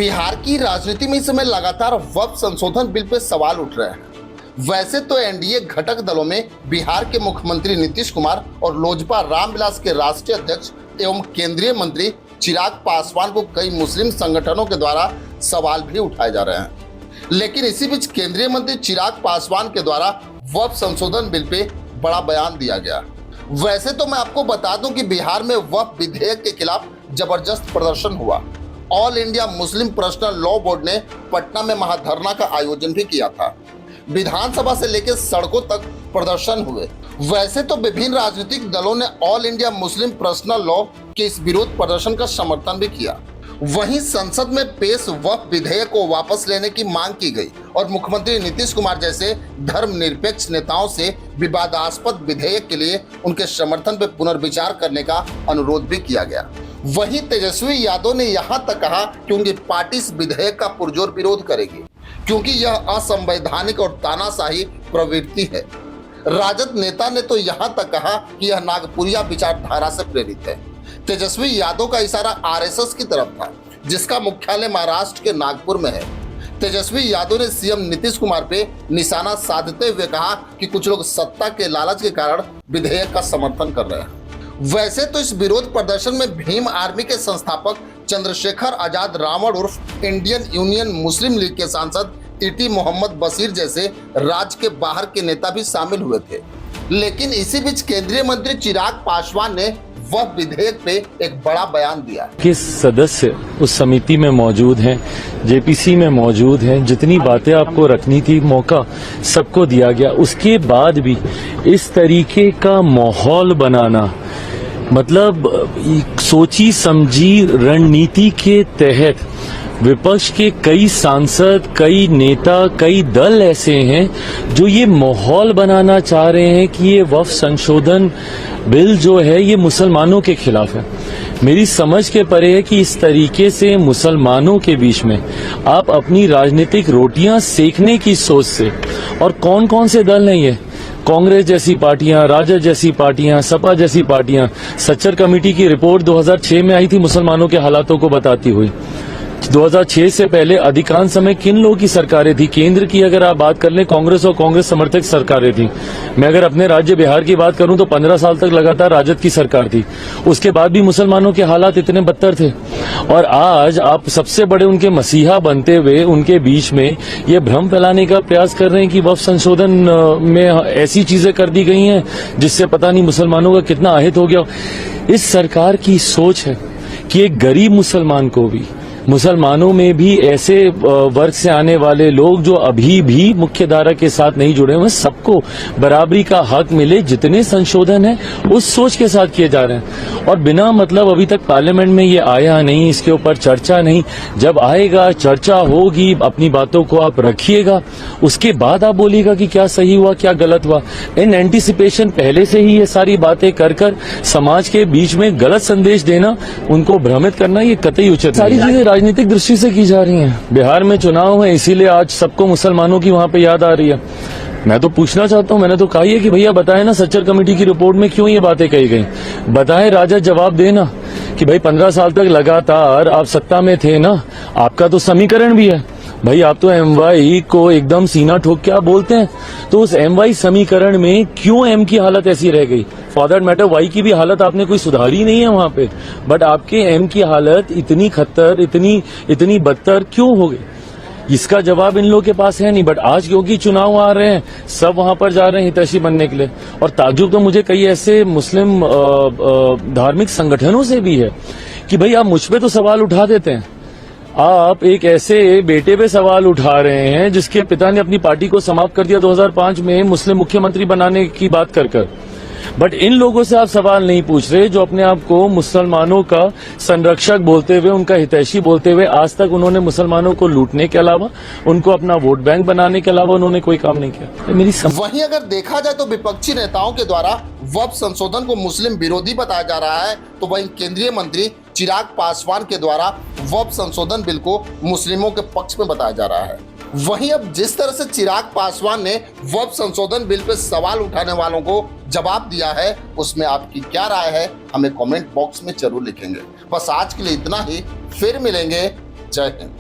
बिहार की राजनीति में इस समय लगातार वक्फ संशोधन बिल पे सवाल उठ रहे हैं। वैसे तो एनडीए घटक दलों में बिहार के मुख्यमंत्री नीतीश कुमार और लोजपा रामविलास के राष्ट्रीय अध्यक्ष एवं केंद्रीय मंत्री चिराग पासवान को कई मुस्लिम संगठनों के द्वारा सवाल भी उठाए जा रहे हैं। लेकिन इसी बीच केंद्रीय मंत्री चिराग पासवान के द्वारा वक्फ संशोधन बिल पे बड़ा बयान दिया गया। वैसे तो मैं आपको बता दूं कि बिहार में वक्फ विधेयक के खिलाफ जबरदस्त प्रदर्शन हुआ। All India Muslim personal law board ने पटना में महाधरना का आयोजन भी किया था। विधानसभा से लेकर सड़कों तक प्रदर्शन हुए। वैसे तो विभिन्न राजनीतिक दलों ने all India Muslim personal law के इस विरोध प्रदर्शन का समर्थन भी किया। वहीं संसद में पेश वक्फ विधेयक को वापस लेने की मांग की गई और मुख्यमंत्री नीतीश कुमार जैसे धर्मनिरपेक्ष नेताओं से विवादास्पद विधेयक के लिए उनके समर्थन पर पुनर्विचार करने का अनुरोध भी किया गया। वहीं तेजस्वी यादव ने यहां तक कहा कि उनकी पार्टी इस विधेयक का पुरजोर विरोध करेगी क्योंकि यह असंवैधानिक और तानाशाही प्रवृत्ति है। राजद नेता ने तो यहां तक कहा कि यह नागपुरिया विचारधारा से प्रेरित है। तेजस्वी यादव का इशारा आरएसएस की तरफ था, जिसका मुख्यालय महाराष्ट्र के नागपुर में है। तेजस्वी यादव ने सीएम नीतीश कुमार पे निशाना साधते हुए कहा कि कुछ लोग सत्ता के लालच के कारण विधेयक का समर्थन कर रहे हैं। वैसे तो इस विरोध प्रदर्शन में भीम आर्मी के संस्थापक चंद्रशेखर आजाद रावण उर्फ इंडियन यूनियन मुस्लिम लीग के सांसद टीटी मोहम्मद बशीर जैसे राज्य के बाहर के नेता भी शामिल हुए थे। लेकिन इसी बीच केंद्रीय मंत्री चिराग पासवान ने वक्फ विधेयक पे एक बड़ा बयान दिया। किस सदस्य उस समिति में मौजूद हैं, जेपीसी में मौजूद हैं, जितनी बातें आपको रखनी थी मौका सबको दिया गया। उसके बाद भी इस तरीके का माहौल बनाना, मतलब सोची समझी रणनीति के तहत विपक्ष के कई सांसद, कई नेता, कई दल ऐसे हैं जो ये माहौल बनाना चाह रहे हैं कि ये वक्फ संशोधन बिल जो है ये मुसलमानों के खिलाफ है। मेरी समझ के परे है कि इस तरीके से मुसलमानों के बीच में आप अपनी राजनीतिक रोटियां सेकने की सोच से, और कौन कौन से दल हैं ये, कांग्रेस जैसी पार्टियां, राजद जैसी पार्टियां, सपा जैसी पार्टियां। सच्चर कमेटी की रिपोर्ट 2006 में आई थी मुसलमानों के हालातों को बताती हुई। 2006 से पहले अधिकांश समय किन लोगों की सरकारें थी? केंद्र की अगर आप बात कर लें, कांग्रेस और कांग्रेस समर्थक सरकारें थी। मैं अगर अपने राज्य बिहार की बात करूं तो 15 साल तक लगातार राजद की सरकार थी। उसके बाद भी मुसलमानों के हालात इतने बदतर थे। और आज आप सबसे बड़े उनके मसीहा बनते हुए उनके बीच में ये भ्रम फैलाने का प्रयास कर रहे हैं कि वक्फ संशोधन में ऐसी चीजें कर दी गई हैं जिससे पता नहीं मुसलमानों का कितना अहित हो गया। इस सरकार की सोच है कि एक गरीब मुसलमान को भी, मुसलमानों में भी ऐसे वर्ग से आने वाले लोग जो अभी भी मुख्य धारा के साथ नहीं जुड़े हुए, सबको बराबरी का हक मिले। जितने संशोधन है उस सोच के साथ किए जा रहे हैं और बिना मतलब अभी तक पार्लियामेंट में ये आया नहीं, इसके ऊपर चर्चा नहीं। जब आएगा, चर्चा होगी, अपनी बातों को आप रखिएगा, उसके बाद आप बोलिएगा कि क्या सही हुआ, क्या गलत हुआ। इन एंटीसिपेशन पहले से ही ये सारी बातें कर समाज के बीच में गलत संदेश देना, उनको भ्रमित करना, ये कतई उचित सारी चीजें राजनीतिक दृष्टि से की जा रही हैं। बिहार में चुनाव है, इसीलिए आज सबको मुसलमानों की वहां पे याद आ रही है। मैं तो पूछना चाहता हूं, मैंने तो कहा है कि भैया बताएं ना सच्चर कमेटी की रिपोर्ट में क्यों ये बातें कही गई। बताएं, राजद जवाब देना कि भाई 15 साल तक लगातार आप सत्ता में थे ना, आपका तो समीकरण भी है भाई। आप तो एमवाई को एकदम सीना ठोक के आप बोलते हैं, तो उस एमवाई समीकरण में क्यों एम की हालत ऐसी रह गई? फॉर दैट मैटर वाई की भी हालत आपने कोई सुधारी नहीं है वहां पे, बट आपके एम की हालत इतनी खतर, इतनी बदतर क्यों हो गई? इसका जवाब इन लोगों के पास है नहीं। बट आज क्योंकि चुनाव आ रहे हैं, सब वहां पर जा रहे हैं हितैषी बनने के लिए। और ताज्जुब तो मुझे कई ऐसे मुस्लिम धार्मिक संगठनों से भी है कि भाई आप मुझ पे तो सवाल उठा देते हैं, आप एक ऐसे बेटे पे सवाल उठा रहे हैं जिसके पिता ने अपनी पार्टी को समाप्त कर दिया 2005 में मुस्लिम मुख्यमंत्री बनाने की बात कर। बट इन लोगों से आप सवाल नहीं पूछ रहे जो अपने आप को मुसलमानों का संरक्षक बोलते हुए, उनका हितैषी बोलते हुए, आज तक उन्होंने मुसलमानों को लूटने के अलावा, उनको अपना वोट बैंक बनाने के अलावा उन्होंने कोई काम नहीं किया। वहीं अगर देखा जाए तो विपक्षी नेताओं के द्वारा वक्फ संशोधन को मुस्लिम विरोधी बताया जा रहा है, तो वहीं केंद्रीय मंत्री चिराग पासवान के द्वारा वक्फ संशोधन बिल को मुस्लिमों के पक्ष में बताया जा रहा है। वहीं अब जिस तरह से चिराग पासवान ने वक्फ संशोधन बिल पर सवाल उठाने वालों को जवाब दिया है, उसमें आपकी क्या राय है हमें कमेंट बॉक्स में जरूर लिखेंगे। बस आज के लिए इतना ही, फिर मिलेंगे। जय हिंद।